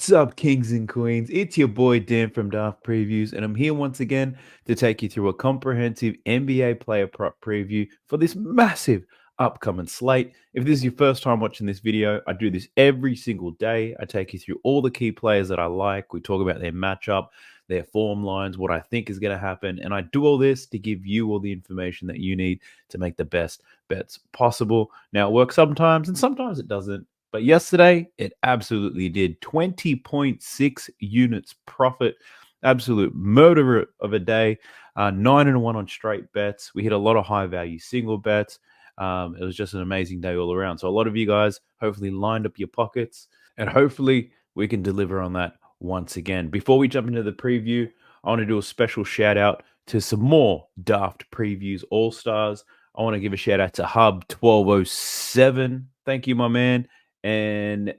What's up, kings and queens? It's your boy Dan from Daft Previews, and I'm here once again to take you through a comprehensive NBA player prop preview for this massive upcoming slate. If this is your first time watching this video, I do this every single day. I take you through all the key players that I like. We talk about their matchup, their form lines, what I think is going to happen, and I do all this to give you all the information that you need to make the best bets possible. Now, it works sometimes, and sometimes it doesn't. But yesterday, it absolutely did. 20.6 units profit. Absolute murder of a day. 9-1 on straight bets. We hit a lot of high value single bets. It was just an amazing day all around. So a lot of you guys hopefully lined up your pockets, and hopefully we can deliver on that once again. Before we jump into the preview, I want to do a special shout out to some more Daft Previews All-Stars. I want to give a shout out to Hub 1207. Thank you, my man. And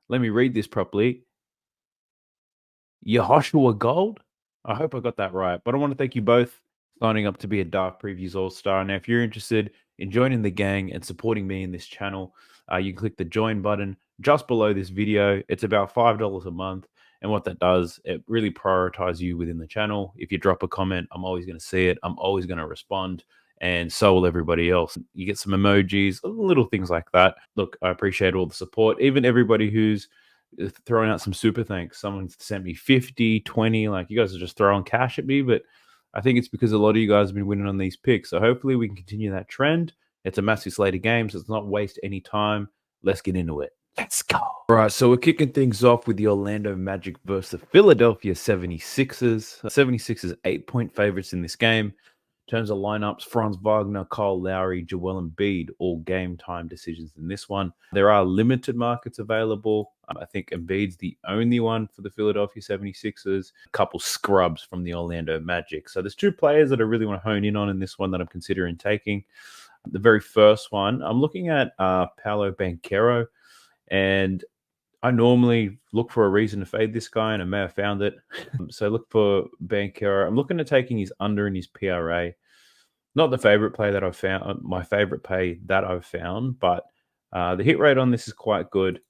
let me read this properly. Yehoshua Gold. I hope I got that right. But I want to thank you both signing up to be a Daft Previews All-Star. Now, if you're interested in joining the gang and supporting me in this channel, you can click the join button just below this video. It's about $5 a month. And what that does, it really prioritizes you within the channel. If you drop a comment, I'm always going to see it. I'm always going to respond. And so will everybody else. You get some emojis, little things like that. Look, I appreciate all the support. Even everybody who's throwing out some super thanks. Someone sent me 50, 20. Like, you guys are just throwing cash at me. But I think it's because a lot of you guys have been winning on these picks. So hopefully we can continue that trend. It's a massive slate of games. Let's not waste any time. Let's get into it. Let's go. All right, so we're kicking things off with the Orlando Magic versus the Philadelphia 76ers. 76ers 8-point favorites in this game. In terms of lineups, Franz Wagner, Kyle Lowry, Joel Embiid, all game time decisions in this one. There are limited markets available. I think Embiid's the only one for the Philadelphia 76ers. A couple scrubs from the Orlando Magic. So there's two players that I really want to hone in on in this one that I'm considering taking. The very first one, I'm looking at Paolo Banchero. And I normally look for a reason to fade this guy, and I may have found it. So look for Banchero. I'm looking at taking his under in his PRA. Not the favorite play that I've found, my favorite play that I've found, but the hit rate on this is quite good.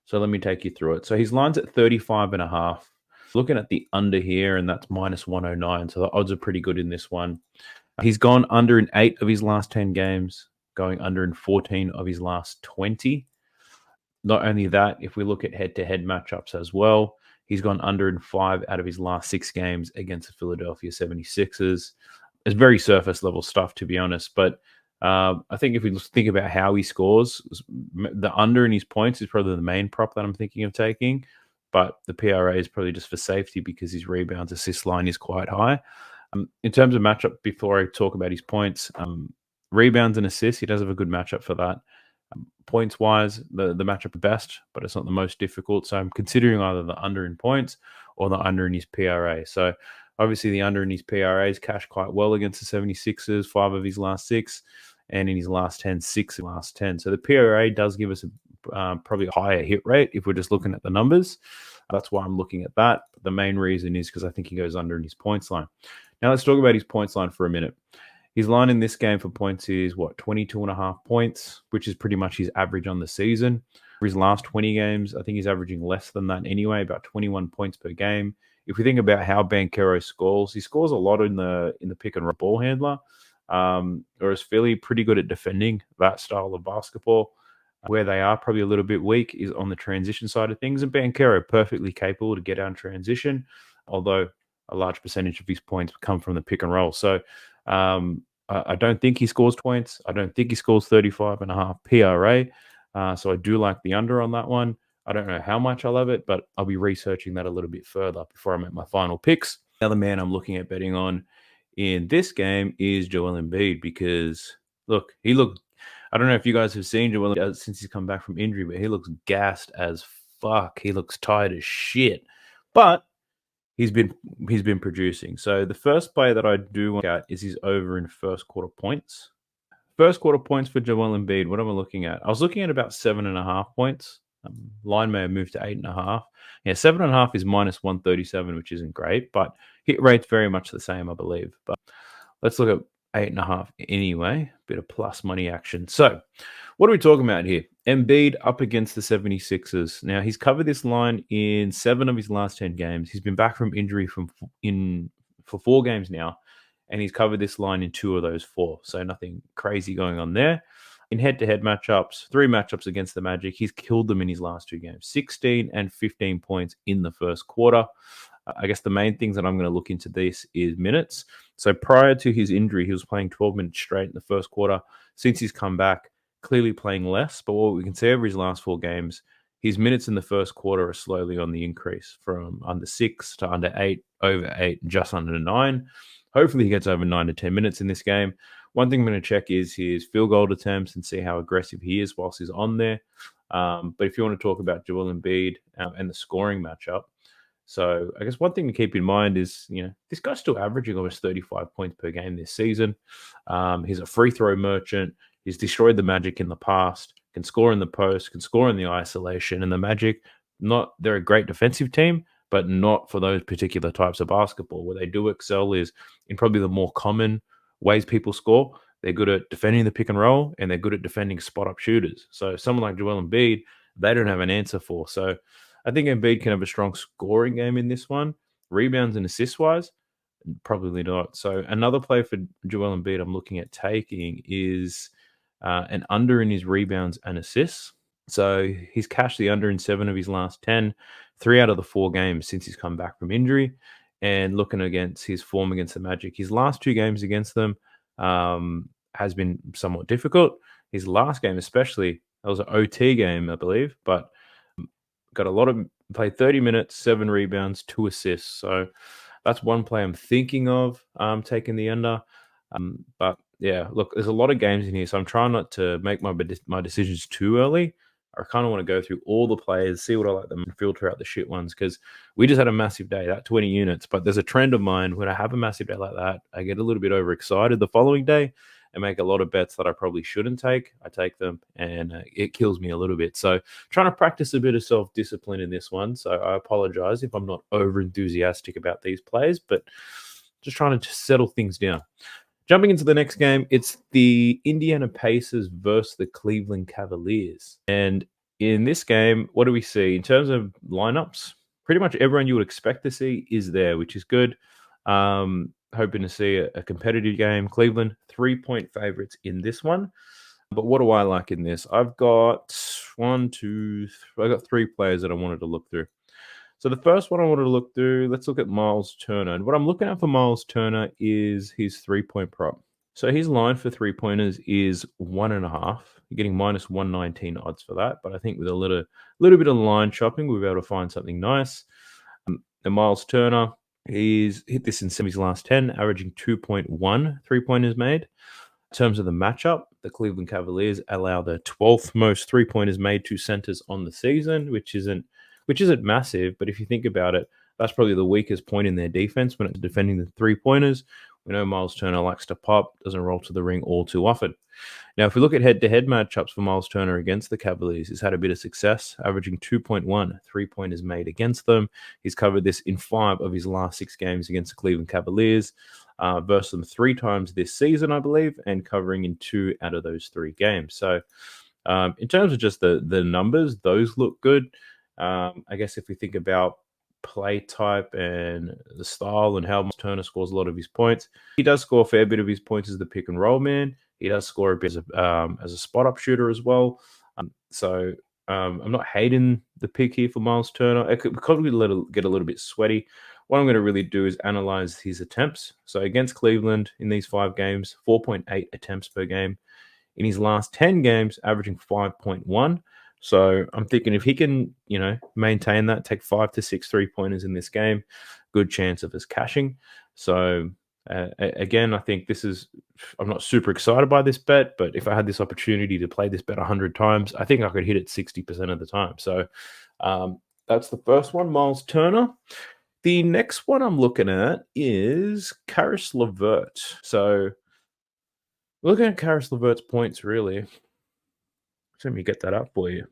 So let me take you through it. So his line's at 35.5. Looking at the under here, and that's minus 109. So the odds are pretty good in this one. He's gone under in 8 of his last 10 games, going under in 14 of his last 20. Not only that, if we look at head-to-head matchups as well, he's gone under in 5 out of his last 6 games against the Philadelphia 76ers. It's very surface-level stuff, to be honest. But I think if we think about how he scores, the under in his points is probably the main prop that I'm thinking of taking. But the PRA is probably just for safety because his rebounds assist line is quite high. In terms of matchup, before I talk about his points, rebounds and assists, he does have a good matchup for that. Points-wise, the matchup best, but it's not the most difficult. So I'm considering either the under in points or the under in his PRA. So obviously the under in his PRA is cashed quite well against the 76ers, 5 of his last 6, and in his last 10, 6 of the last 10. So the PRA does give us probably a higher hit rate if we're just looking at the numbers. That's why I'm looking at that. But the main reason is because I think he goes under in his points line. Now let's talk about his points line for a minute. His line in this game for points is, 22.5 points, which is pretty much his average on the season. For his last 20 games, I think he's averaging less than that anyway, about 21 points per game. If we think about how Banchero scores, he scores a lot in the pick and roll ball handler, whereas Philly pretty good at defending that style of basketball. Where they are probably a little bit weak is on the transition side of things, and Banchero perfectly capable to get out in transition, although a large percentage of his points come from the pick and roll. So I don't think he scores points. I don't think he scores 35.5 PRA. So I do like the under on that one. I don't know how much I love it, but I'll be researching that a little bit further before I make my final picks. The other man I'm looking at betting on in this game is Joel Embiid because, look, I don't know if you guys have seen Joel since he's come back from injury, but he looks gassed as fuck. He looks tired as shit. But he's been producing. So the first play that I do want to look at is his over in first quarter points. First quarter points for Joel Embiid. What am I looking at? I was looking at about 7.5 points. Line may have moved to 8.5. Yeah, 7.5 is minus 137, which isn't great, but hit rate's very much the same, I believe. But let's look at 8.5 anyway. Bit of plus money action. So, what are we talking about here? Embiid up against the 76ers. Now, he's covered this line in 7 of his last 10 games. He's been back from injury in for 4 games now, and he's covered this line in 2 of those 4. So, nothing crazy going on there. In head-to-head matchups, 3 matchups against the Magic, he's killed them in his last 2 games. 16 and 15 points in the first quarter. I guess the main things that I'm going to look into this is minutes. So prior to his injury, he was playing 12 minutes straight in the first quarter. Since he's come back, clearly playing less. But what we can see over his last 4 games, his minutes in the first quarter are slowly on the increase from under 6 to under 8, over 8, just under 9. Hopefully he gets over 9 to 10 minutes in this game. One thing I'm going to check is his field goal attempts and see how aggressive he is whilst he's on there. But if you want to talk about Joel Embiid and the scoring matchup, so I guess one thing to keep in mind is, this guy's still averaging almost 35 points per game this season. He's a free throw merchant. He's destroyed the Magic in the past, can score in the post, can score in the isolation. And the Magic, they're a great defensive team, but not for those particular types of basketball. Where they do excel is in probably the more common ways people score. They're good at defending the pick and roll, and they're good at defending spot-up shooters. So someone like Joel Embiid, they don't have an answer for. So I think Embiid can have a strong scoring game in this one. Rebounds and assists-wise, probably not. So another play for Joel Embiid I'm looking at taking is an under in his rebounds and assists. So he's cashed the under in 7 of his last 10, 3 out of the 4 games since he's come back from injury. And looking against his form against the Magic, his last 2 games against them has been somewhat difficult. His last game especially, that was an OT game, I believe, but got played 30 minutes, 7 rebounds, 2 assists. So that's one play I'm thinking of taking the under. But yeah, look, there's a lot of games in here, so I'm trying not to make my decisions too early. I kind of want to go through all the players, see what I like them, and filter out the shit ones, because we just had a massive day, that 20 units. But there's a trend of mine when I have a massive day like that, I get a little bit overexcited the following day and make a lot of bets that I probably shouldn't take. I take them, and it kills me a little bit. So trying to practice a bit of self-discipline in this one. So I apologize if I'm not over enthusiastic about these plays, but just trying to settle things down. Jumping into the next game, it's the Indiana Pacers versus the Cleveland Cavaliers. And in this game, what do we see? In terms of lineups, pretty much everyone you would expect to see is there, which is good. Hoping to see a competitive game. Cleveland, 3-point favorites in this one. But what do I like in this? I've got 3 players that I wanted to look through. So the first one I wanted to look through, let's look at Miles Turner. And what I'm looking at for Miles Turner is his 3-point prop. So his line for 3-pointers is 1.5. You're getting minus 119 odds for that. But I think with a little bit of line shopping, we'll be able to find something nice. And Miles Turner, he's hit this in his last 10, averaging 2.1 3-pointers made. In terms of the matchup, the Cleveland Cavaliers allow the 12th most 3-pointers made to centers on the season, which isn't massive, but if you think about it, that's probably the weakest point in their defense when it's defending the 3-pointers. We know Miles Turner likes to pop, doesn't roll to the ring all too often. Now, if we look at head-to-head matchups for Miles Turner against the Cavaliers, he's had a bit of success, averaging 2.1 3-pointers made against them. He's covered this in 5 of his last 6 games against the Cleveland Cavaliers, versus them 3 times this season, I believe, and covering in 2 out of those 3 games. So in terms of just the numbers, those look good. I guess if we think about play type and the style and how Turner scores a lot of his points, he does score a fair bit of his points as the pick and roll man. He does score a bit as a spot up shooter as well. So I'm not hating the pick here for Miles Turner. It could probably get a little bit sweaty. What I'm going to really do is analyze his attempts. So against Cleveland in these 5 games, 4.8 attempts per game. In his last 10 games, averaging 5.1. So I'm thinking if he can, maintain that, take 5 to 6 3-pointers in this game, good chance of us cashing. So again, I think I'm not super excited by this bet, but if I had this opportunity to play this bet 100 times, I think I could hit it 60% of the time. So that's the first one, Miles Turner. The next one I'm looking at is Karis LeVert. So looking at Karis LeVert's points, really. Let me get that up for you.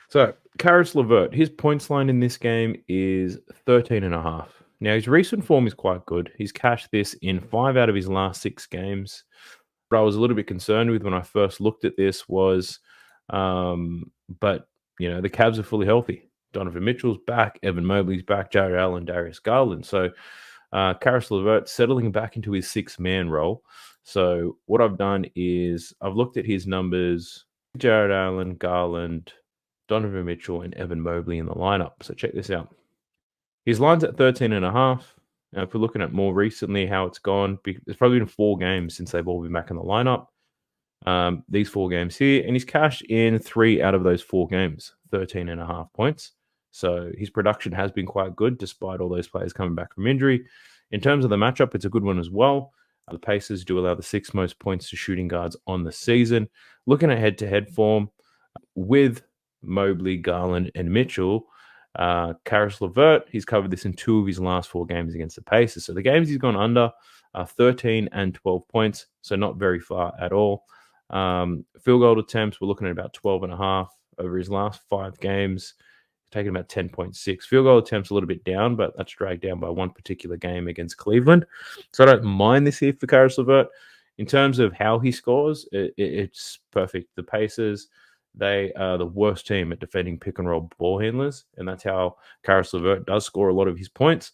So, Karis LeVert, his points line in this game is 13.5. Now, his recent form is quite good. He's cashed this in 5 out of his last 6 games. What I was a little bit concerned with when I first looked at this was, but, the Cavs are fully healthy. Donovan Mitchell's back, Evan Mobley's back, Jared Allen, Darius Garland. So, Karis LeVert settling back into his six-man role. So what I've done is I've looked at his numbers, Jared Allen, Garland, Donovan Mitchell, and Evan Mobley in the lineup. So check this out. His line's at 13.5. Now, if we're looking at more recently how it's gone, it's probably been 4 games since they've all been back in the lineup. These 4 games here, and he's cashed in 3 out of those 4 games, 13.5 points. So his production has been quite good despite all those players coming back from injury. In terms of the matchup, it's a good one as well. The Pacers do allow the 6th most points to shooting guards on the season. Looking at head-to-head form with Mobley, Garland, and Mitchell, Karis LeVert, he's covered this in 2 of his last 4 games against the Pacers. So the games he's gone under are 13 and 12 points, so not very far at all. Field goal attempts, we're looking at about 12.5 over his last 5 games, taking about 10.6. Field goal attempts a little bit down, but that's dragged down by one particular game against Cleveland. So I don't mind this here for Karis LeVert. In terms of how he scores, it's perfect. The Pacers, they are the worst team at defending pick and roll ball handlers, and that's how Karis LeVert does score a lot of his points.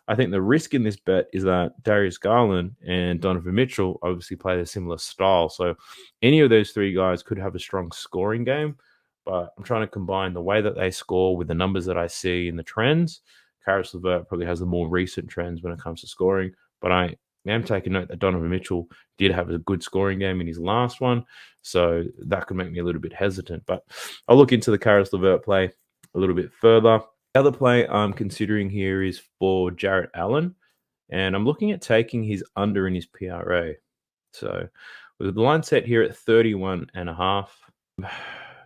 I think the risk in this bet is that Darius Garland and Donovan Mitchell obviously play a similar style. So any of those 3 guys could have a strong scoring game, but I'm trying to combine the way that they score with the numbers that I see in the trends. Karis LeVert probably has the more recent trends when it comes to scoring, but I am taking note that Donovan Mitchell did have a good scoring game in his last one, so that could make me a little bit hesitant. But I'll look into the Karis LeVert play a little bit further. The other play I'm considering here is for Jarrett Allen, and I'm looking at taking his under in his PRA. So with the line set here at 31.5,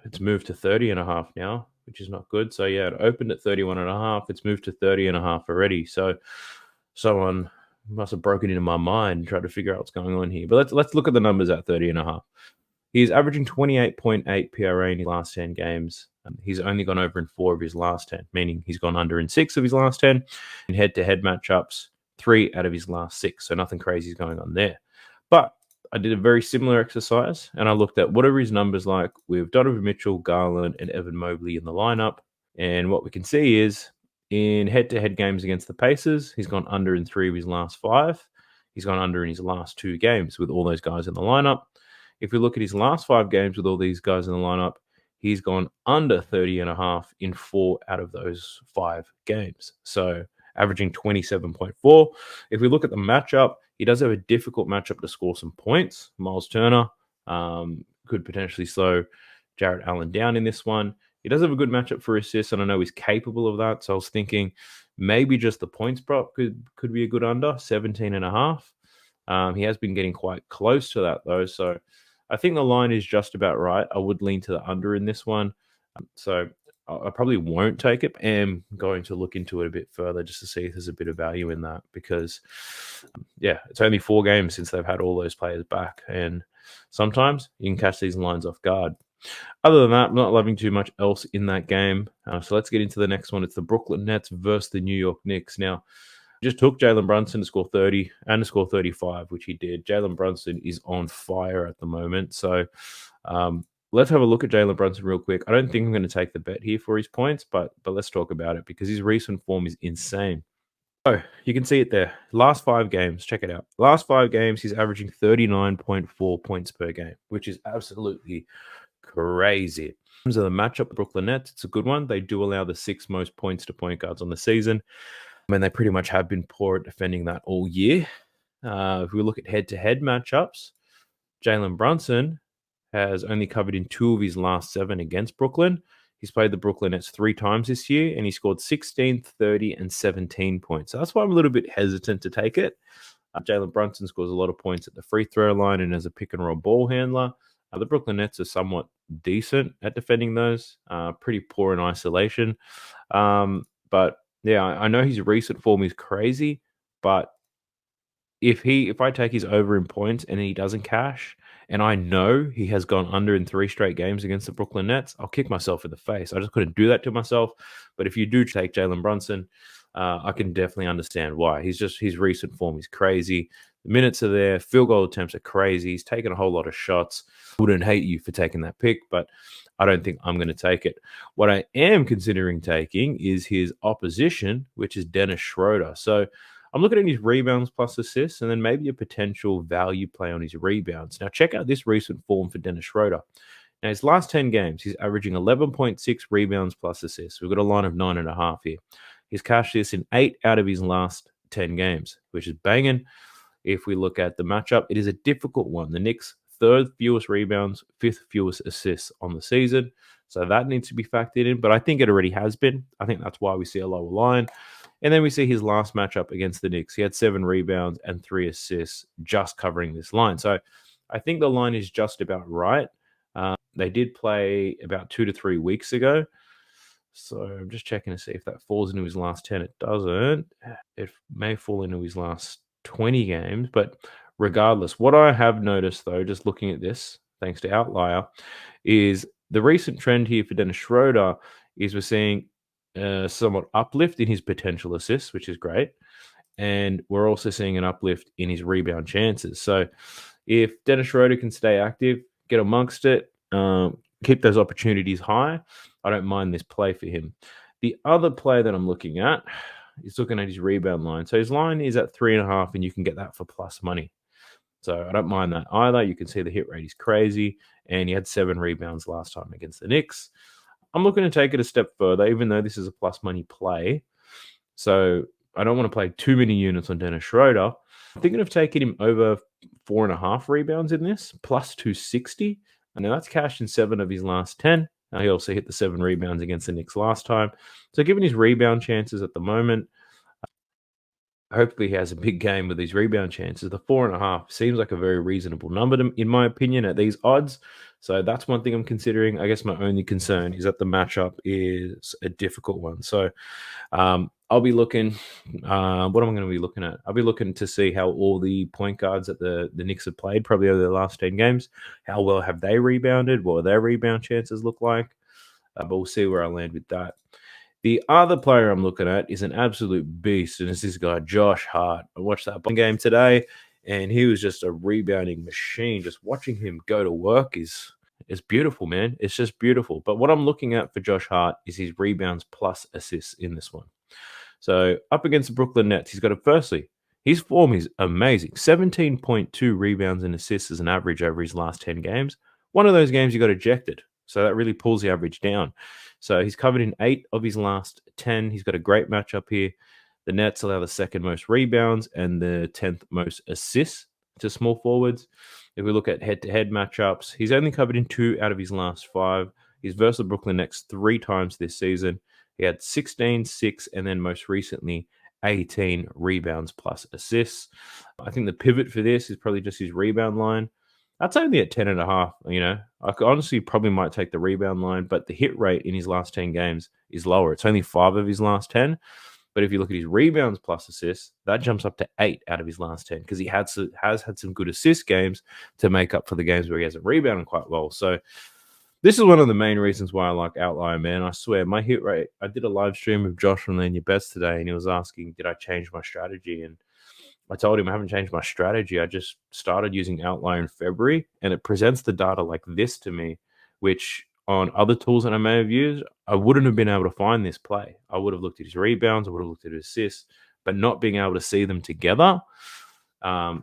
it's moved to 30.5 now, which is not good. So yeah, it opened at 31.5. It's moved to 30.5 already. So someone must have broken into my mind and tried to figure out what's going on here. But let's look at the numbers at 30.5. He's averaging 28.8 PRA in his last 10 games. He's only gone over in 4 of his last 10, meaning he's gone under in 6 of his last 10. In head-to-head matchups, 3 out of his last 6. So nothing crazy is going on there. But I did a very similar exercise, and I looked at what are his numbers like with Donovan Mitchell, Garland, and Evan Mobley in the lineup. And what we can see is in head-to-head games against the Pacers, he's gone under in 3 of his last 5. He's gone under in his last 2 games with all those guys in the lineup. If we look at his last 5 games with all these guys in the lineup, he's gone under 30.5 in 4 out of those 5 games. So averaging 27.4. If we look at the matchup, he does have a difficult matchup to score some points. Miles Turner could potentially slow Jarrett Allen down in this one. He does have a good matchup for assists, and I know he's capable of that. So I was thinking maybe just the points prop could be a good under, 17.5. He has been getting quite close to that, though. So I think the line is just about right. I would lean to the under in this one. So I probably won't take it. I'm going to look into it a bit further just to see if there's a bit of value in that because, it's only 4 games since they've had all those players back. And sometimes you can catch these lines off guard. Other than that, I'm not loving too much else in that game. So let's get into the next one. It's the Brooklyn Nets versus the New York Knicks. Now, just took Jalen Brunson to score 30 and to score 35, which he did. Jalen Brunson is on fire at the moment. So let's have a look at Jalen Brunson real quick. I don't think I'm going to take the bet here for his points, but let's talk about it because his recent form is insane. So you can see it there. Last 5 games, check it out. Last 5 games, he's averaging 39.4 points per game, which is absolutely crazy. In terms of the matchup, Brooklyn Nets, it's a good one. They do allow the 6th most points to point guards on the season. I mean, they pretty much have been poor at defending that all year. If we look at head-to-head matchups, Jalen Brunson has only covered in 2 of his last 7 against Brooklyn. He's played the Brooklyn Nets 3 times this year, and he scored 16, 30, and 17 points. So that's why I'm a little bit hesitant to take it. Jalen Brunson scores a lot of points at the free throw line and as a pick-and-roll ball handler. The Brooklyn Nets are somewhat decent at defending those, pretty poor in isolation. But yeah, I know his recent form is crazy, but if I take his over in points and he doesn't cash, and I know he has gone under in 3 straight games against the Brooklyn Nets, I'll kick myself in the face. I just couldn't do that to myself. But if you do take Jalen Brunson, I can definitely understand why. His recent form is crazy. The minutes are there, field goal attempts are crazy. He's taken a whole lot of shots. Wouldn't hate you for taking that pick, but I don't think I'm going to take it. What I am considering taking is his opposition, which is Dennis Schroeder. So I'm looking at his rebounds plus assists and then maybe a potential value play on his rebounds. Now, check out this recent form for Dennis Schroeder. Now, his last 10 games, he's averaging 11.6 rebounds plus assists. We've got a line of 9.5 here. He's cashed this in 8 out of his last 10 games, which is banging. If we look at the matchup, it is a difficult one. The Knicks, third fewest rebounds, fifth fewest assists on the season. So that needs to be factored in, but I think it already has been. I think that's why we see a lower line. And then we see his last matchup against the Knicks. He had 7 rebounds and 3 assists just covering this line. So I think the line is just about right. They did play about 2 to 3 weeks ago. So I'm just checking to see if that falls into his last 10. It doesn't. It may fall into his last 20 games. But regardless, what I have noticed, though, just looking at this, thanks to Outlier, is the recent trend here for Dennis Schroeder is we're seeing somewhat uplift in his potential assists, which is great. And we're also seeing an uplift in his rebound chances. So if Dennis Schroeder can stay active, get amongst it, keep those opportunities high, I don't mind this play for him. The other play that I'm looking at is looking at his rebound line. So his line is at 3.5, and you can get that for plus money. So I don't mind that either. You can see the hit rate is crazy, and he had 7 rebounds last time against the Knicks. I'm looking to take it a step further, even though this is a plus money play. So I don't want to play too many units on Dennis Schroeder. I'm thinking of taking him over 4.5 rebounds in this, plus 260. And now that's cashed in 7 of his last 10. He also hit the 7 rebounds against the Knicks last time. So given his rebound chances at the moment, hopefully he has a big game with these rebound chances. The 4.5 seems like a very reasonable number in my opinion at these odds. So that's one thing I'm considering. I guess my only concern is that the matchup is a difficult one. So I'll be looking. What am I going to be looking at? I'll be looking to see how all the point guards that the Knicks have played, probably over the last 10 games. How well have they rebounded? What do their rebound chances look like? But we'll see where I land with that. The other player I'm looking at is an absolute beast, and it's this guy, Josh Hart. I watched that game today, and he was just a rebounding machine. Just watching him go to work is beautiful, man. It's just beautiful. But what I'm looking at for Josh Hart is his rebounds plus assists in this one. So up against the Brooklyn Nets, he's got firstly, his form is amazing. 17.2 rebounds and assists as an average over his last 10 games. One of those games he got ejected. So that really pulls the average down. So he's covered in 8 of his last 10. He's got a great matchup here. The Nets allow the second most rebounds and the 10th most assists to small forwards. If we look at head-to-head matchups, he's only covered in 2 out of his last 5. He's versus the Brooklyn Nets 3 times this season. He had 16, 6, and then most recently 18 rebounds plus assists. I think the pivot for this is probably just his rebound line. That's only at 10.5. I honestly probably might take the rebound line, but the hit rate in his last 10 games is lower. It's only 5 of his last 10. But if you look at his rebounds plus assists, that jumps up to 8 out of his last 10 because he has had some good assist games to make up for the games where he hasn't rebounded quite well. So this is one of the main reasons why I like Outlier, man. I swear, my hit rate, I did a live stream with Josh from Land Your Bets today, and he was asking, did I change my strategy? And I told him I haven't changed my strategy. I just started using Outlier in February, and it presents the data like this to me, which on other tools that I may have used, I wouldn't have been able to find this play. I would have looked at his rebounds, I would have looked at his assists, but not being able to see them together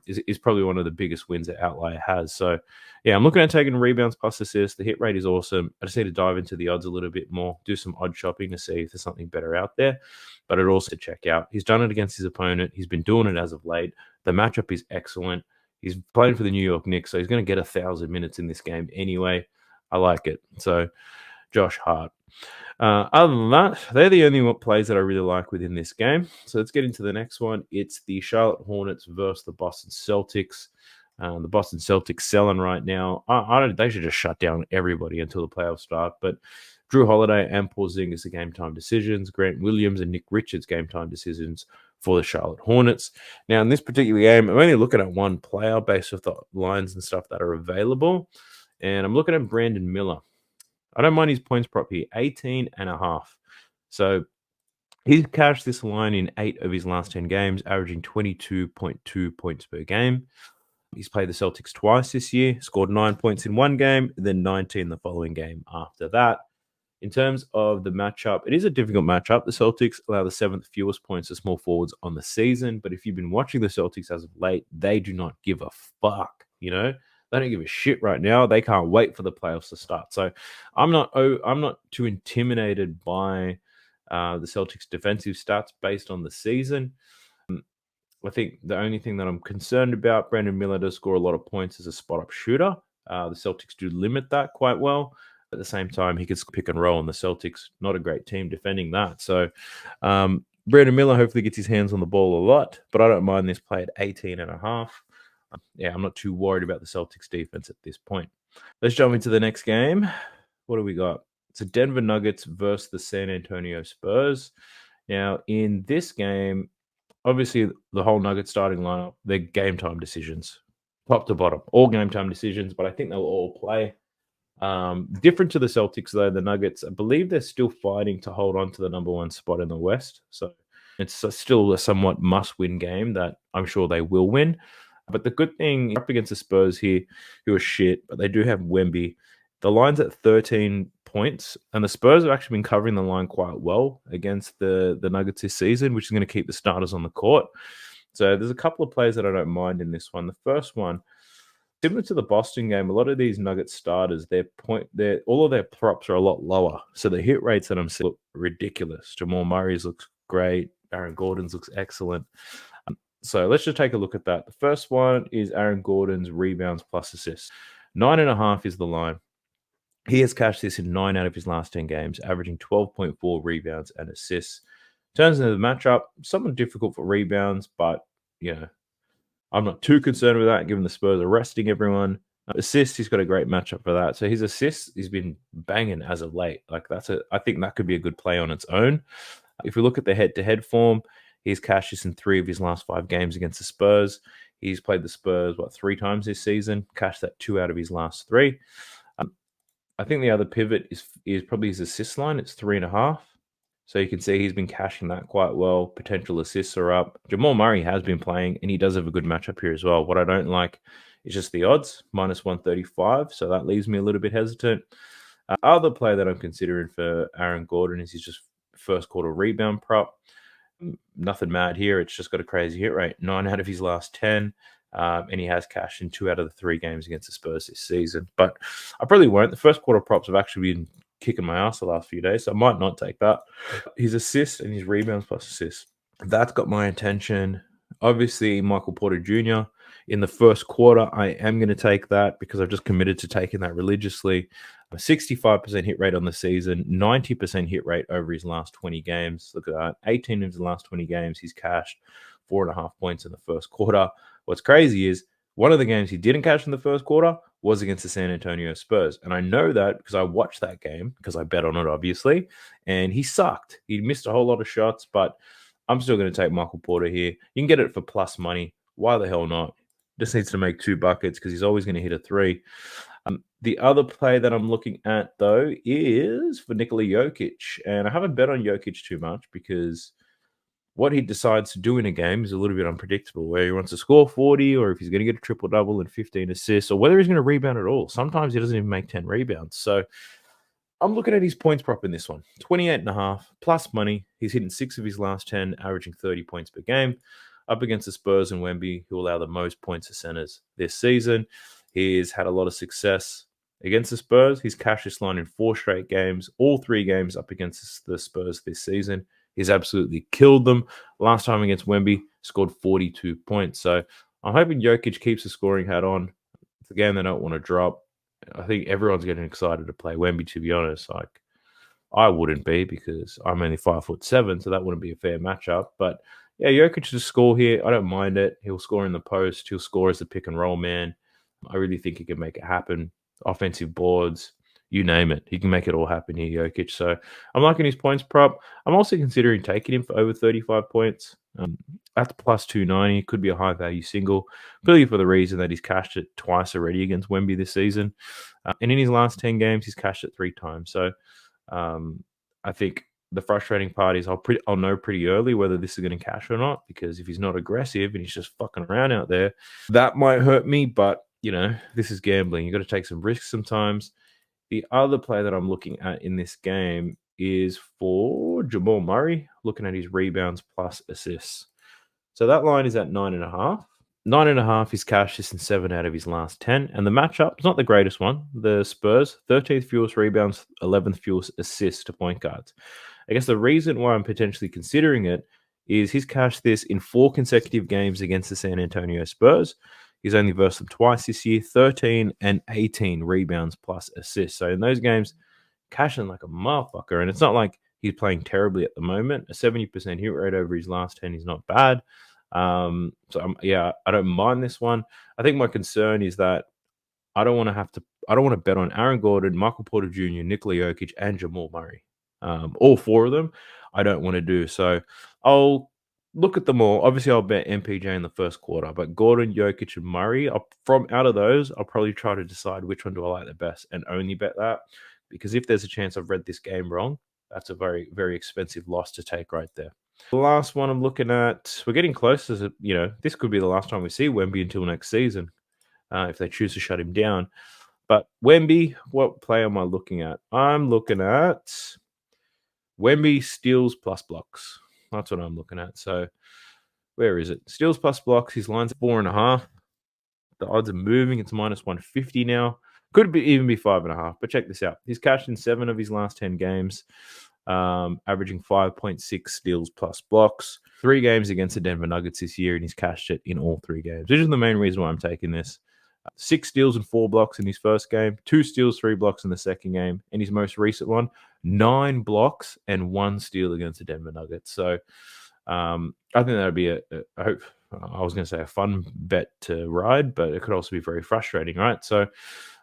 is probably one of the biggest wins that Outlier has. So, yeah, I'm looking at taking rebounds plus assists. The hit rate is awesome. I just need to dive into the odds a little bit more, do some odd shopping to see if there's something better out there. But it also check out. He's done it against his opponent. He's been doing it as of late. The matchup is excellent. He's playing for the New York Knicks, so he's going to get 1,000 minutes in this game anyway. I like it. So, Josh Hart. Other than that, they're the only plays that I really like within this game. So let's get into the next one. It's the Charlotte Hornets versus the Boston Celtics. The Boston Celtics selling right now. They should just shut down everybody until the playoffs start. But Drew Holiday and Porzingis are game time decisions. Grant Williams and Nick Richards game time decisions for the Charlotte Hornets. Now, in this particular game, I'm only looking at one player based off the lines and stuff that are available. And I'm looking at Brandon Miller. I don't mind his points prop here, 18.5. So He's cashed this line in 8 of his last 10 games, averaging 22.2 points per game. He's played the Celtics twice this year, scored 9 points in one game, then 19 the following game after that. In terms of the matchup, it is a difficult matchup. The Celtics allow the seventh fewest points to small forwards on the season. But if you've been watching the Celtics as of late, they do not give a fuck. They don't give a shit right now. They can't wait for the playoffs to start. So I'm not too intimidated by the Celtics' defensive stats based on the season. I think the only thing that I'm concerned about, Brandon Miller does score a lot of points as a spot-up shooter. The Celtics do limit that quite well. At the same time, he could pick and roll, and the Celtics, not a great team defending that. So Brandon Miller hopefully gets his hands on the ball a lot, but I don't mind this play at 18.5. Yeah, I'm not too worried about the Celtics defense at this point. Let's jump into the next game. What do we got? It's a Denver Nuggets versus the San Antonio Spurs. Now, in this game, obviously, the whole Nuggets starting lineup, they're game time decisions, top to bottom, all game time decisions, but I think they'll all play. Different to the Celtics, though, the Nuggets, I believe they're still fighting to hold on to the number one spot in the West. So it's still a somewhat must-win game that I'm sure they will win. But the good thing, up against the Spurs here, who are shit, but they do have Wemby. The line's at 13 points, and the Spurs have actually been covering the line quite well against the Nuggets this season, which is going to keep the starters on the court. So there's a couple of plays that I don't mind in this one. The first one, similar to the Boston game, a lot of these Nuggets starters, all of their props are a lot lower. So the hit rates that I'm seeing look ridiculous. Jamal Murray's looks great. Aaron Gordon's looks excellent. So let's just take a look at that. The first one is Aaron Gordon's rebounds plus assists. 9.5 is the line. He has cashed this in 9 out of his last 10 games, averaging 12.4 rebounds and assists. Turns into the matchup, somewhat difficult for rebounds, but I'm not too concerned with that, given the Spurs are resting everyone. Assists, he's got a great matchup for that. So his assists, he's been banging as of late. I think that could be a good play on its own. If we look at the head-to-head form, he's cashed this in 3 of his last 5 games against the Spurs. He's played the Spurs, 3 times this season, cashed that 2 out of his last 3. I think the other pivot is probably his assist line. It's 3.5. So you can see he's been cashing that quite well. Potential assists are up. Jamal Murray has been playing, and he does have a good matchup here as well. What I don't like is just the odds, minus 135. So that leaves me a little bit hesitant. Other player that I'm considering for Aaron Gordon is his just first quarter rebound prop. Nothing mad here. It's just got a crazy hit rate. 9 out of his last 10. And he has cashed in 2 out of the 3 games against the Spurs this season. But I probably won't. The first quarter props have actually been kicking my ass the last few days, so I might not take that. His assists and his rebounds plus assists, that's got my attention. Obviously, Michael Porter Jr. in the first quarter, I am going to take that because I've just committed to taking that religiously. A 65% hit rate on the season, 90% hit rate over his last 20 games. Look at that. 18 of his last 20 games, he's cashed 4.5 points in the first quarter. What's crazy is one of the games he didn't cash in the first quarter was against the San Antonio Spurs. And I know that because I watched that game, because I bet on it, obviously, and he sucked. He missed a whole lot of shots, but I'm still going to take Michael Porter here. You can get it for plus money. Why the hell not? Just needs to make 2 buckets because he's always going to hit a 3. The other play that I'm looking at, though, is for Nikola Jokic. And I haven't bet on Jokic too much because what he decides to do in a game is a little bit unpredictable, where he wants to score 40 or if he's going to get a triple-double and 15 assists or whether he's going to rebound at all. Sometimes he doesn't even make 10 rebounds. So I'm looking at his points prop in this one. 28.5 plus money. He's hitting 6 of his last 10, averaging 30 points per game. Up against the Spurs and Wemby, who allow the most points to centers this season. He's had a lot of success against the Spurs. He's cashed this line in 4 straight games, all 3 games up against the Spurs this season. He's absolutely killed them. Last time against Wemby, scored 42 points. So I'm hoping Jokic keeps the scoring hat on. It's a game they don't want to drop. I think everyone's getting excited to play Wemby, to be honest. Like, I wouldn't be because I'm only 5'7", so that wouldn't be a fair matchup. But yeah, Jokic to score here. I don't mind it. He'll score in the post. He'll score as the pick and roll man. I really think he can make it happen. Offensive boards, you name it. He can make it all happen here, Jokic. So I'm liking his points prop. I'm also considering taking him for over 35 points. That's plus 290. Could be a high value single, purely for the reason that he's cashed it twice already against Wemby this season. And in his last 10 games, he's cashed it 3 times. So I think the frustrating part is I'll know pretty early whether this is going to cash or not, because if he's not aggressive and he's just fucking around out there, that might hurt me. But this is gambling. You got to take some risks sometimes. The other play that I'm looking at in this game is for Jamal Murray, looking at his rebounds plus assists. So that line is at 9.5. 9.5 is cashed this in 7 out of his last 10. And the matchup is not the greatest one. The Spurs, 13th fewest rebounds, 11th fewest assists to point guards. I guess the reason why I'm potentially considering it is he's cashed this in 4 consecutive games against the San Antonio Spurs. He's only versed them twice this year, 13 and 18 rebounds plus assists. So in those games, cashing like a motherfucker. And it's not like he's playing terribly at the moment. A 70% hit rate over his last 10 is not bad. I don't mind this one. I think my concern is that I don't want to bet on Aaron Gordon, Michael Porter Jr., Nikola Jokic, and Jamal Murray. All 4 of them, I don't want to do. So I'll look at them all. Obviously, I'll bet MPJ in the first quarter, but Gordon, Jokic, and Murray, from out of those, I'll probably try to decide which one do I like the best and only bet that. Because if there's a chance I've read this game wrong, that's a very, very expensive loss to take right there. The last one I'm looking at, we're getting close. This could be the last time we see Wemby until next season, if they choose to shut him down. But Wemby, what play am I looking at? I'm looking at Wemby steals plus blocks. That's what I'm looking at. So where is it? Steals plus blocks. His line's at 4.5. The odds are moving. It's minus 150 now. Could even be 5.5. But check this out. He's cashed in 7 of his last 10 games, averaging 5.6 steals plus blocks. 3 games against the Denver Nuggets this year, and he's cashed it in all 3 games. Which is the main reason why I'm taking this. 6 steals and 4 blocks in his first game, 2 steals, 3 blocks in the second game, and his most recent one, 9 blocks and 1 steal against the Denver Nuggets. So I think that would be I was going to say a fun bet to ride, but it could also be very frustrating, right? So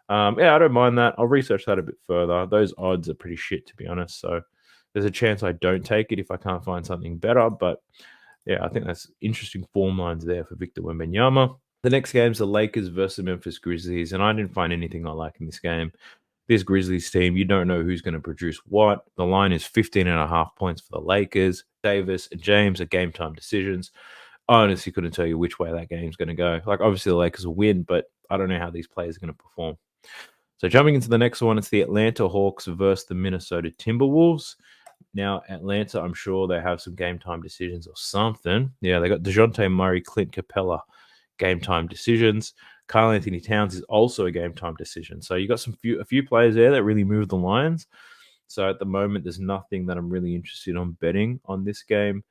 I don't mind that. I'll research that a bit further. Those odds are pretty shit, to be honest. So there's a chance I don't take it if I can't find something better. But yeah, I think that's interesting form lines there for Victor Wembanyama. The next game is the Lakers versus Memphis Grizzlies, and I didn't find anything I like in this game. This Grizzlies team, you don't know who's going to produce what. The line is 15.5 points for the Lakers. Davis and James are game time decisions. I honestly couldn't tell you which way that game's going to go. Like, obviously the Lakers will win, but I don't know how these players are going to perform. So jumping into the next one, it's the Atlanta Hawks versus the Minnesota Timberwolves. Now, Atlanta, I'm sure they have some game time decisions or something. Yeah, they got DeJounte Murray, Clint Capella, game time decisions. Karl Anthony Towns is also a game time decision. So you got a few players there that really move the lines. So at the moment, there's nothing that I'm really interested on betting on this game.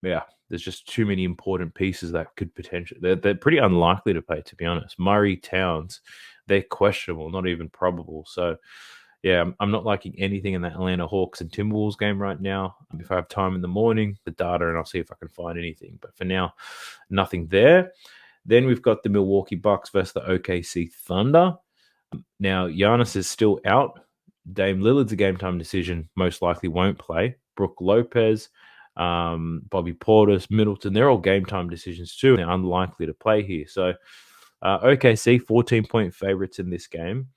Yeah, there's just too many important pieces that could potentially. They're pretty unlikely to play, to be honest. Murray, Towns, they're questionable, not even probable. So yeah, I'm not liking anything in that Atlanta Hawks and Timberwolves game right now. If I have time in the morning, the data, and I'll see if I can find anything. But for now, nothing there. Then we've got the Milwaukee Bucks versus the OKC Thunder. Now, Giannis is still out. Dame Lillard's a game time decision, most likely won't play. Brook Lopez, Bobby Portis, Middleton, they're all game time decisions too. They're unlikely to play here. So OKC, 14-point favorites in this game.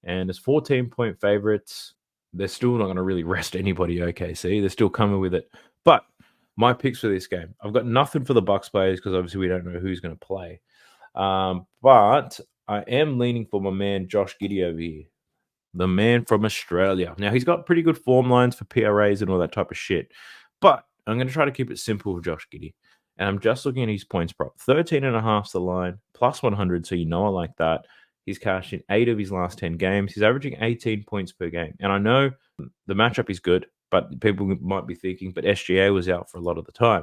And as 14-point favorites, they're still not going to really rest anybody, OKC. They're still coming with it. But my picks for this game, I've got nothing for the Bucks players because obviously we don't know who's going to play. But I am leaning for my man Josh Giddey over here, the man from Australia. Now, he's got pretty good form lines for PRAs and all that type of shit. But I'm going to try to keep it simple with Josh Giddey. And I'm just looking at his points prop. 13.5 is the line, plus 100, so you know I like that. He's cashed in 8 of his last 10 games. He's averaging 18 points per game. And I know the matchup is good, but people might be thinking, but SGA was out for a lot of the time.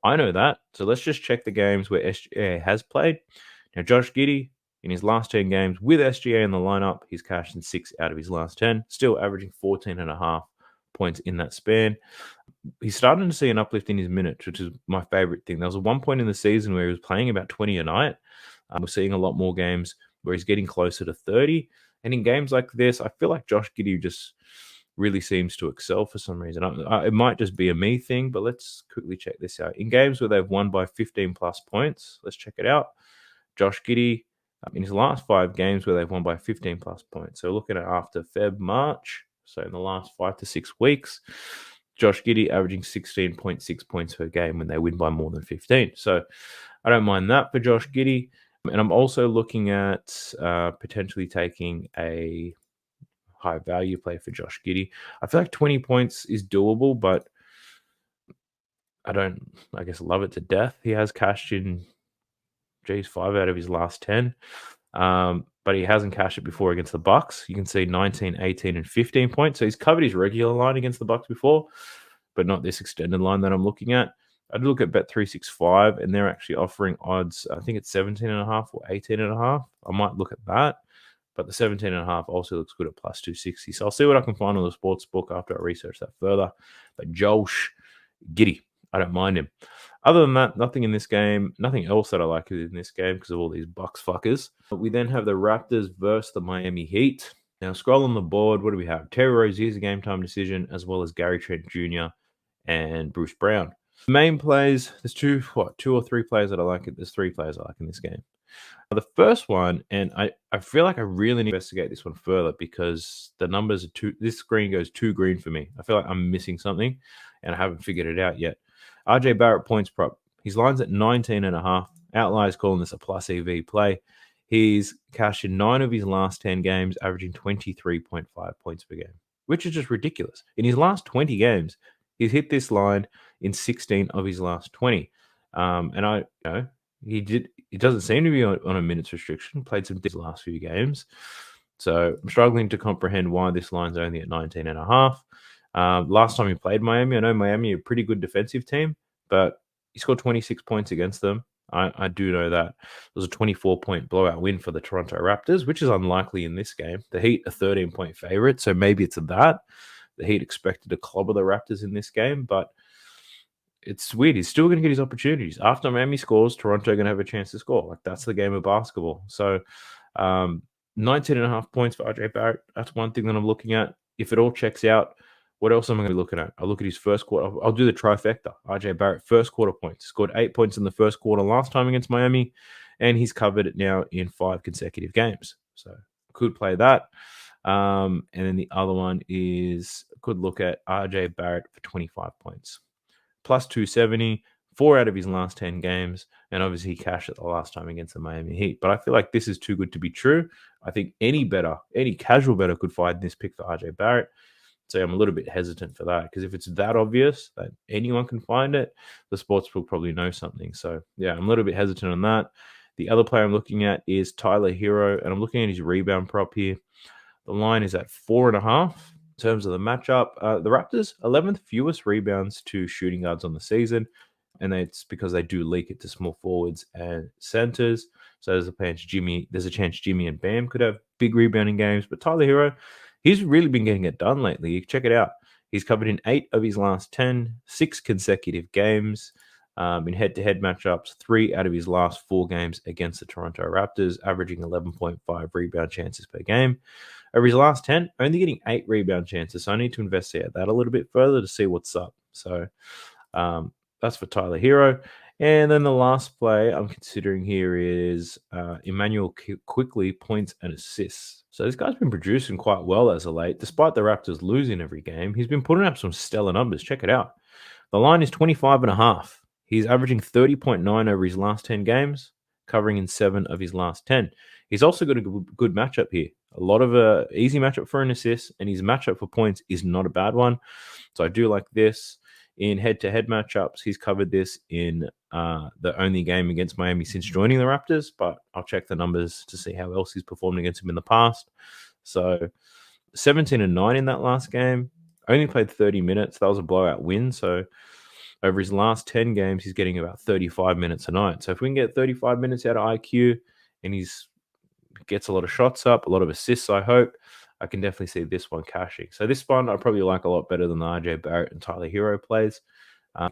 I know that. So let's just check the games where SGA has played. Now, Josh Giddey, in his last 10 games with SGA in the lineup, he's cashed in 6 out of his last 10, still averaging 14.5 points in that span. He's starting to see an uplift in his minutes, which is my favorite thing. There was one point in the season where he was playing about 20 a night. We're seeing a lot more games where he's getting closer to 30. And in games like this, I feel like Josh Giddey just really seems to excel for some reason. It might just be a me thing, but let's quickly check this out. In games where they've won by 15 plus points, let's check it out. Josh Giddey, in his last 5 games where they've won by 15 plus points. So looking at after March, So in the last 5 to 6 weeks, Josh Giddey averaging 16.6 points per game when they win by more than 15. So I don't mind that for Josh Giddey. And I'm also looking at potentially taking a high value play for Josh Giddey. I feel like 20 points is doable, but I don't, I guess, love it to death. He has cashed in, 5 out of his last 10. But he hasn't cashed it before against the Bucks. You can see 19, 18, and 15 points. So he's covered his regular line against the Bucks before, but not this extended line that I'm looking at. I'd look at Bet365, and they're actually offering odds. I think it's 17.5 or 18.5. I might look at that, but the 17.5 also looks good at plus 260. So I'll see what I can find on the Sportsbook after I research that further. But Josh Giddey, I don't mind him. Other than that, nothing in this game, nothing else that I like in this game because of all these Bucks fuckers. We then have the Raptors versus the Miami Heat. Now, scroll on the board. What do we have? Terry Rozier's a game time decision, as well as Gary Trent Jr. and Bruce Brown. The main plays, there's two or three players that I like. There's 3 players I like in this game. The first one, and I feel like I really need to investigate this one further because the numbers are this screen goes too green for me. I feel like I'm missing something and I haven't figured it out yet. RJ Barrett points prop. His line's at 19.5. Outliers calling this a plus EV play. He's cashed in 9 of his last 10 games, averaging 23.5 points per game, which is just ridiculous. In his last 20 games, he's hit this line in 16 of his last 20. And he doesn't seem to be on a minutes restriction. Played some the last few games. So I'm struggling to comprehend why this line's only at 19.5. Last time he played Miami, I know Miami are a pretty good defensive team, but he scored 26 points against them. I do know that. It was a 24-point blowout win for the Toronto Raptors, which is unlikely in this game. The Heat are 13-point favorite, so maybe it's that. The Heat expected to clobber the Raptors in this game, but it's weird. He's still going to get his opportunities. After Miami scores, Toronto are going to have a chance to score. Like, that's the game of basketball. So 19.5 points for RJ Barrett. That's one thing that I'm looking at. If it all checks out, what else am I going to be looking at? I'll look at his first quarter. I'll do the trifecta. RJ Barrett, first quarter points. Scored 8 points in the first quarter last time against Miami, and he's covered it now in 5 consecutive games. So could play that. And then the other one is could look at RJ Barrett for 25 points. Plus 270, 4 out of his last 10 games, and obviously he cashed it the last time against the Miami Heat. But I feel like this is too good to be true. I think any casual bettor could find this pick for RJ Barrett. So I'm a little bit hesitant for that because if it's that obvious that anyone can find it, the sportsbook probably knows something. So yeah, I'm a little bit hesitant on that. The other player I'm looking at is Tyler Hero, and I'm looking at his rebound prop here. The line is at 4.5. In terms of the matchup, the Raptors, 11th fewest rebounds to shooting guards on the season, and it's because they do leak it to small forwards and centers. So there's a chance Jimmy and Bam could have big rebounding games, but Tyler Hero, he's really been getting it done lately. Check it out. He's covered in 8 of his last 10, 6 consecutive games. In head-to-head matchups, 3 out of his last 4 games against the Toronto Raptors, averaging 11.5 rebound chances per game. Over his last 10, only getting 8 rebound chances, so I need to investigate that a little bit further to see what's up. So that's for Tyler Hero. And then the last play I'm considering here is Emmanuel Quickly, points and assists. So this guy's been producing quite well as of late. Despite the Raptors losing every game, he's been putting up some stellar numbers. Check it out. The line is 25.5. He's averaging 30.9 over his last 10 games, covering in 7 of his last 10. He's also got a good matchup here. A lot of easy matchup for an assist, and his matchup for points is not a bad one. So I do like this. In head-to-head matchups, he's covered this in the only game against Miami since joining the Raptors, but I'll check the numbers to see how else he's performed against him in the past. So 17-9 in that last game. Only played 30 minutes. That was a blowout win, so over his last 10 games, he's getting about 35 minutes a night. So if we can get 35 minutes out of IQ and he's gets a lot of shots up, a lot of assists, I hope, I can definitely see this one cashing. So this one I probably like a lot better than the RJ Barrett and Tyler Hero plays.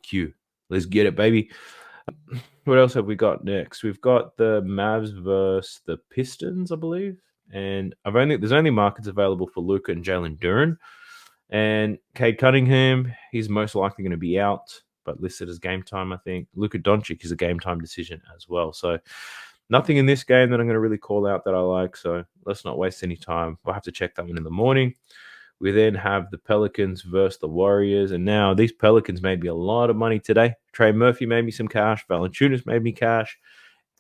Q. Let's get it, baby. What else have we got next? We've got the Mavs versus the Pistons, I believe. And there's only markets available for Luka and Jalen Duren. And Cade Cunningham, he's most likely going to be out, but listed as game time, I think. Luka Doncic is a game time decision as well. So nothing in this game that I'm going to really call out that I like. So let's not waste any time. We'll have to check that one in the morning. We then have the Pelicans versus the Warriors. And now these Pelicans made me a lot of money today. Trey Murphy made me some cash. Valanciunas made me cash.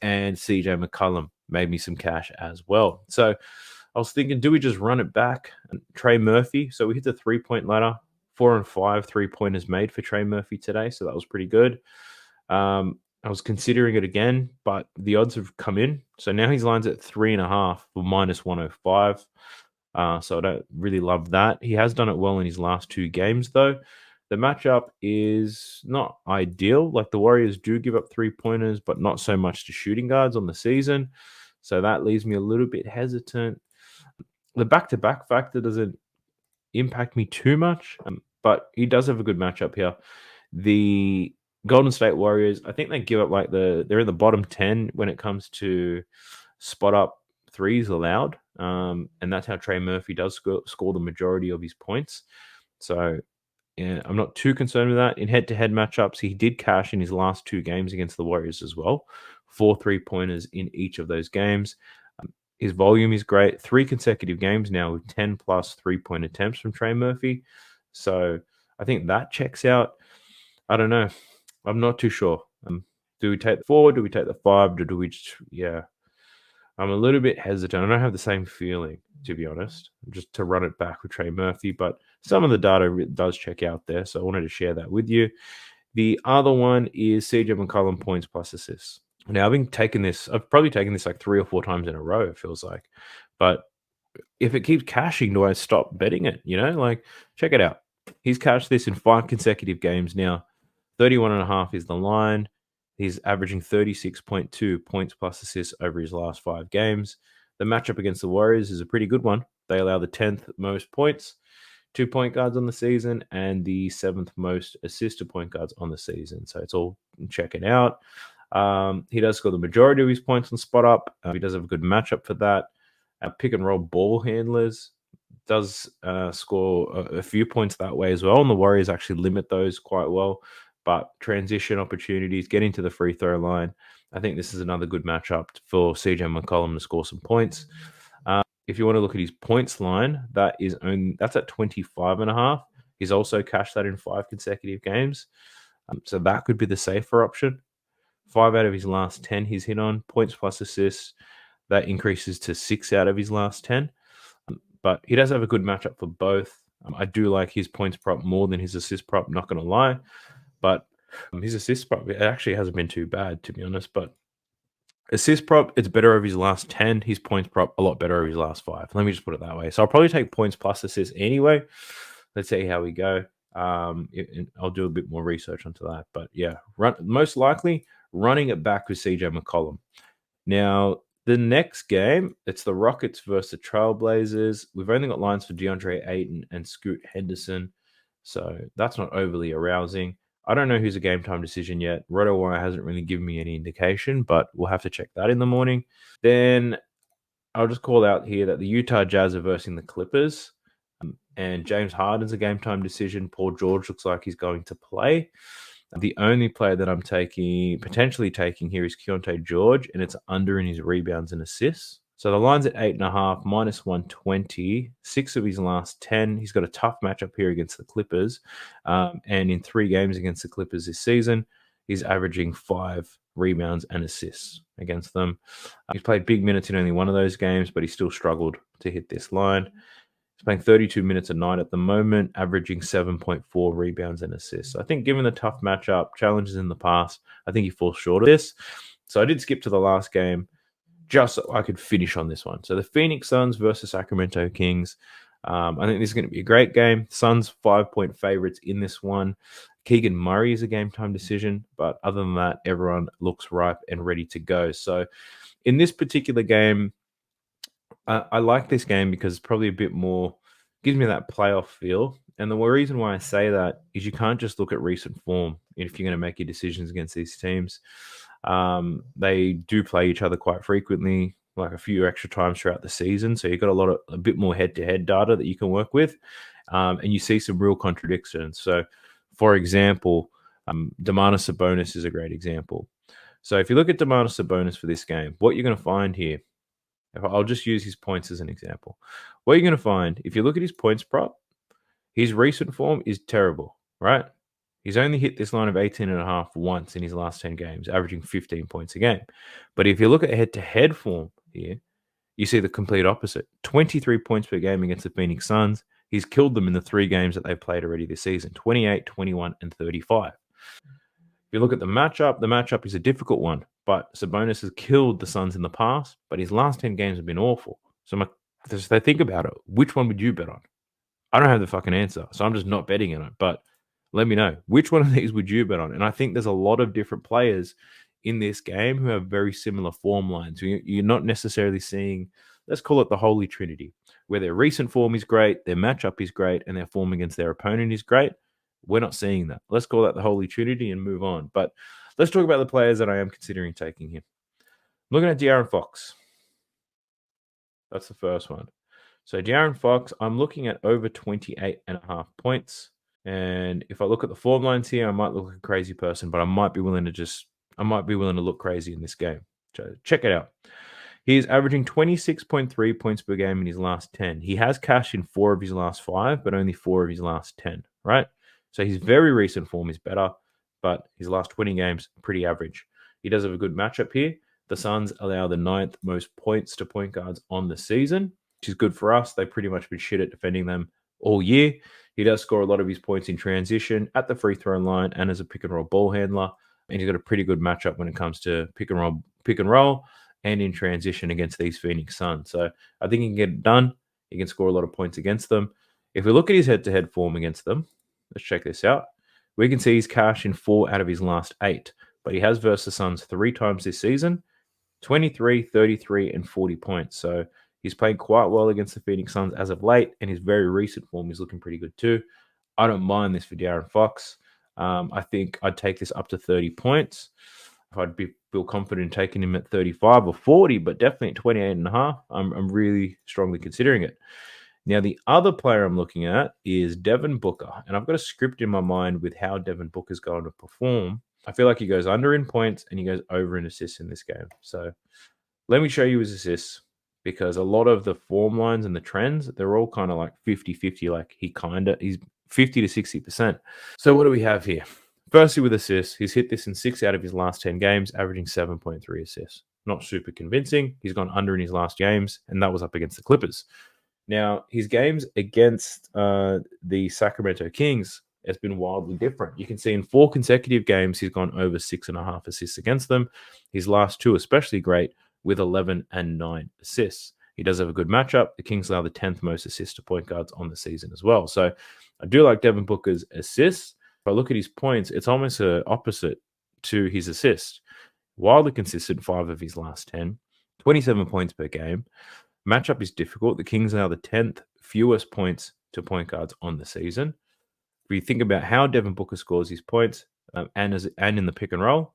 And CJ McCollum made me some cash as well. So I was thinking, do we just run it back? And Trey Murphy. So we hit the 3-point ladder. 4 and 5 3-pointers made for Trey Murphy today. So that was pretty good. I was considering it again, but the odds have come in. So now his line's at 3.5 for minus 105. So I don't really love that. He has done it well in his last 2 games, though. The matchup is not ideal. Like the Warriors do give up 3-pointers, but not so much to shooting guards on the season. So that leaves me a little bit hesitant. The back-to-back factor doesn't impact me too much, but he does have a good matchup here. The Golden State Warriors, I think they give up they're in the bottom 10 when it comes to spot up threes allowed. And that's how Trey Murphy does score the majority of his points. So yeah, I'm not too concerned with that. In head-to-head matchups, he did cash in his last 2 games against the Warriors as well. 4 3-pointers in each of those games. His volume is great. 3 consecutive games now with 10 plus 3-point attempts from Trey Murphy. So I think that checks out. I don't know. I'm not too sure. Do we take the 4? Do we take the 5? Or do we just, yeah. I'm a little bit hesitant. I don't have the same feeling, to be honest, just to run it back with Trey Murphy. But some of the data does check out there. So I wanted to share that with you. The other one is CJ McCollum points plus assists. Now, I've probably taken this like 3 or 4 times in a row, it feels like. But if it keeps cashing, do I stop betting it? Like, check it out. He's cashed this in 5 consecutive games now. 31.5 is the line. He's averaging 36.2 points plus assists over his last 5 games. The matchup against the Warriors is a pretty good one. They allow the 10th most points to point guards on the season and the 7th most assists to point guards on the season. So it's all checking out. He does score the majority of his points on spot up. He does have a good matchup for that. Pick and roll ball handlers does score a few points that way as well. And the Warriors actually limit those quite well. But transition opportunities, getting to the free throw line, I think this is another good matchup for CJ McCollum to score some points. If you want to look at his points line, that's at 25.5. He's also cashed that in 5 consecutive games. So that could be the safer option. 5 out of his last 10 he's hit on. Points plus assists, that increases to 6 out of his last 10. But he does have a good matchup for both. I do like his points prop more than his assist prop, not going to lie. But his assist prop, it actually hasn't been too bad, to be honest. But assist prop, it's better over his last 10. His points prop, a lot better over his last 5. Let me just put it that way. So I'll probably take points plus assists anyway. Let's see how we go. I'll do a bit more research onto that. But yeah, most likely running it back with CJ McCollum. Now, the next game, it's the Rockets versus the Trailblazers. We've only got lines for DeAndre Ayton and Scoot Henderson. So that's not overly arousing. I don't know who's a game time decision yet. RotoWire hasn't really given me any indication, but we'll have to check that in the morning. Then I'll just call out here that the Utah Jazz are versing the Clippers. And James Harden's a game time decision. Paul George looks like he's going to play. The only player that I'm potentially taking here is Keontae George, and it's under in his rebounds and assists. So the line's at 8.5, minus 120, 6 of his last 10. He's got a tough matchup here against the Clippers. And in 3 games against the Clippers this season, he's averaging 5 rebounds and assists against them. He's played big minutes in only one of those games, but he still struggled to hit this line. He's playing 32 minutes a night at the moment, averaging 7.4 rebounds and assists. I think given the tough matchup, challenges in the past, I think he falls short of this. So I did skip to the last game just so I could finish on this one. So the Phoenix Suns versus Sacramento Kings. I think this is going to be a great game. Suns 5-point favorites in this one. Keegan Murray is a game time decision, but other than that, everyone looks ripe and ready to go. So in this particular game, I like this game because it's probably a bit more, gives me that playoff feel. And the reason why I say that is you can't just look at recent form if you're going to make your decisions against these teams. They do play each other quite frequently, like a few extra times throughout the season. So you've got a bit more head-to-head data that you can work with. And you see some real contradictions. So, for example, Domantas Sabonis is a great example. So if you look at Domantas Sabonis for this game, what you're going to find here, I'll just use his points as an example. What you're going to find, if you look at his points prop, His recent form is terrible, right? He's only hit this line of 18.5 once in his last 10 games, averaging 15 points a game. But if you look at head-to-head form here, you see the complete opposite. 23 points per game against the Phoenix Suns. He's killed them in the 3 games that they've played already this season, 28, 21, and 35. If you look at the matchup is a difficult one, but Sabonis has killed the Suns in the past, but his last 10 games have been awful. So as they think about it, which one would you bet on? I don't have the fucking answer, so I'm just not betting on it. But let me know, which one of these would you bet on? And I think there's a lot of different players in this game who have very similar form lines. You're not necessarily seeing, let's call it the Holy Trinity, where their recent form is great, their matchup is great, and their form against their opponent is great. We're not seeing that. Let's call that the Holy Trinity and move on. But let's talk about the players that I am considering taking here. I'm looking at De'Aaron Fox. That's the first one. So De'Aaron Fox, I'm looking at over 28.5 points. And if I look at the form lines here, I might look like a crazy person, but I might be willing to look crazy in this game. So check it out. He's averaging 26.3 points per game in his last 10. He has cashed in 4 of his last 5, but only 4 of his last 10, right? So his very recent form is better, but his last 20 games, pretty average. He does have a good matchup here. The Suns allow the 9th most points to point guards on the season, which is good for us. They've pretty much been shit at defending them all year. He does score a lot of his points in transition, at the free throw line, and as a pick and roll ball handler. And he's got a pretty good matchup when it comes to pick and roll, and in transition against these Phoenix Suns. So I think he can get it done. He can score a lot of points against them. If we look at his head-to-head form against them, let's check this out. We can see he's cashed in 4 out of his last 8, but he has versus the Suns 3 times this season, 23, 33, and 40 points. So he's played quite well against the Phoenix Suns as of late, and his very recent form is looking pretty good too. I don't mind this for De'Aaron Fox. I think I'd take this up to 30 points. I'd feel confident in taking him at 35 or 40, but definitely at 28.5. I'm really strongly considering it. Now, the other player I'm looking at is Devin Booker, and I've got a script in my mind with how Devin Booker's going to perform. I feel like he goes under in points and he goes over in assists in this game. So let me show you his assists, because a lot of the form lines and the trends, they're all kind of like 50-50, like he's 50 to 60%. So what do we have here? Firstly, with assists, he's hit this in 6 out of his last 10 games, averaging 7.3 assists. Not super convincing. He's gone under in his last games, and that was up against the Clippers. Now, his games against the Sacramento Kings has been wildly different. You can see in 4 consecutive games, he's gone over 6.5 assists against them. His last 2 especially great, with 11 and 9 assists. He does have a good matchup. The Kings allow the 10th most assists to point guards on the season as well. So I do like Devin Booker's assists. If I look at his points, it's almost opposite to his assists. Wildly consistent, 5 of his last 10, 27 points per game. Matchup is difficult. The Kings allow the 10th fewest points to point guards on the season. If you think about how Devin Booker scores his points and in the pick and roll,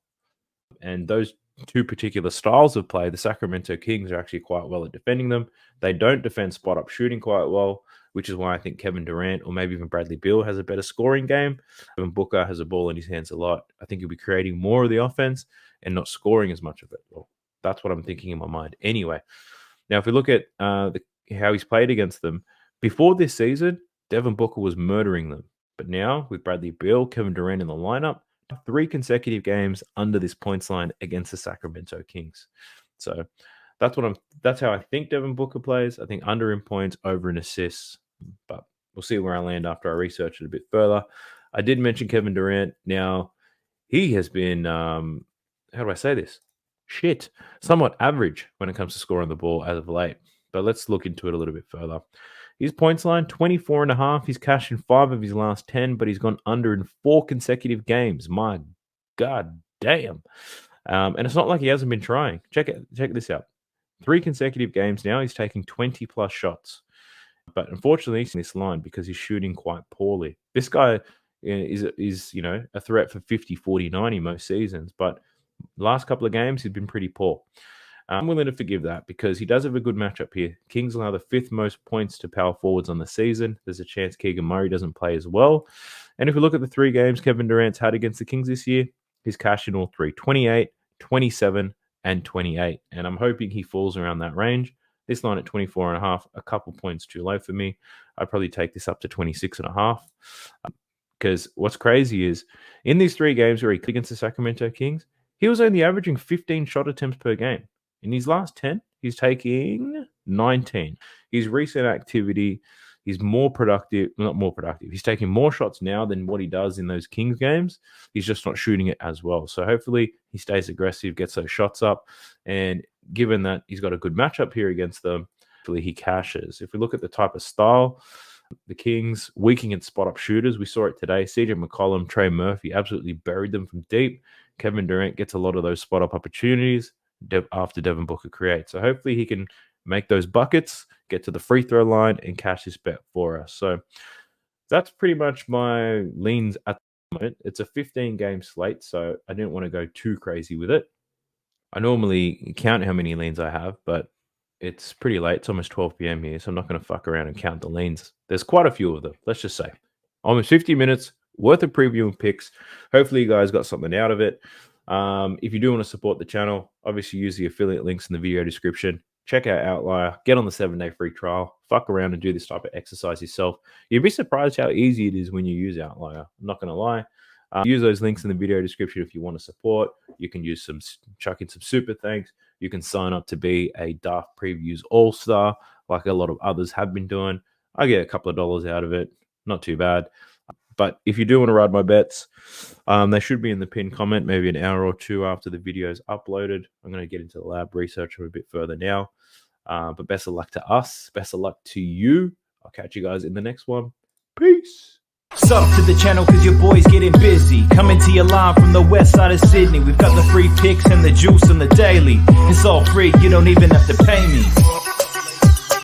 and those 2 particular styles of play, the Sacramento Kings are actually quite well at defending them. They don't defend spot-up shooting quite well, which is why I think Kevin Durant or maybe even Bradley Beal has a better scoring game. Devin Booker has a ball in his hands a lot. I think he'll be creating more of the offense and not scoring as much of it. Well, that's what I'm thinking in my mind. Anyway, now if we look at how he's played against them, before this season, Devin Booker was murdering them. But now, with Bradley Beal, Kevin Durant in the lineup, 3 consecutive games under this points line against the Sacramento Kings. So that's how I think Devin Booker plays. I think under in points, over in assists, but we'll see where I land after I research it a bit further. I did mention Kevin Durant. Now, he has been, how do I say this? Somewhat average when it comes to scoring the ball as of late. But let's look into it a little bit further. His points line, 24.5. He's cashed in 5 of his last 10, but he's gone under in 4 consecutive games. My God damn. And it's not like he hasn't been trying. Check this out. 3 consecutive games now, he's taking 20 plus shots. But unfortunately, he's in this line because he's shooting quite poorly. This guy is a threat for 50, 40, 90 most seasons, but last couple of games, he's been pretty poor. I'm willing to forgive that because he does have a good matchup here. Kings allow the 5th most points to power forwards on the season. There's a chance Keegan Murray doesn't play as well. And if we look at the 3 games Kevin Durant's had against the Kings this year, he's cashed in all 3, 28, 27, and 28. And I'm hoping he falls around that range This line at 24.5, a couple points too low for me. I'd probably take this up to 26.5. Because what's crazy is in these 3 games where he played against the Sacramento Kings, he was only averaging 15 shot attempts per game. In his last 10, he's taking 19. His recent activity, he's more productive, not more productive. He's taking more shots now than what he does in those Kings games. He's just not shooting it as well. So hopefully he stays aggressive, gets those shots up. And given that he's got a good matchup here against them, hopefully he cashes. If we look at the type of style, the Kings, weak against spot-up shooters. We saw it today. CJ McCollum, Trey Murphy absolutely buried them from deep. Kevin Durant gets a lot of those spot-up opportunities after Devin Booker creates. So hopefully he can make those buckets, get to the free throw line, and cash this bet for us. So that's pretty much my leans at the moment. It's a 15-game slate, so I didn't want to go too crazy with it. I normally count how many leans I have, but it's pretty late. It's almost 12 p.m. here, so I'm not going to fuck around and count the leans. There's quite a few of them, let's just say. Almost 50 minutes worth of previewing picks. Hopefully you guys got something out of it. If you do want to support the channel, obviously use the affiliate links in the video description. Check out Outlier. Get on the 7-day free trial. Fuck around and do this type of exercise yourself. You'd be surprised how easy it is when you use Outlier. I'm not going to lie. Use those links in the video description if you want to support. You can use chuck in some super thanks. You can sign up to be a Daft Previews All-Star like a lot of others have been doing. I get a couple of dollars out of it. Not too bad. But if you do want to ride my bets, they should be in the pinned comment maybe an hour or 2 after the video is uploaded. I'm going to get into the lab research a bit further now. But best of luck to us. Best of luck to you. I'll catch you guys in the next one. Peace. Sub to the channel cause your boy's getting busy. Coming to your line from the west side of Sydney. We've got the free picks and the juice and the daily. It's all free, you don't even have to pay me.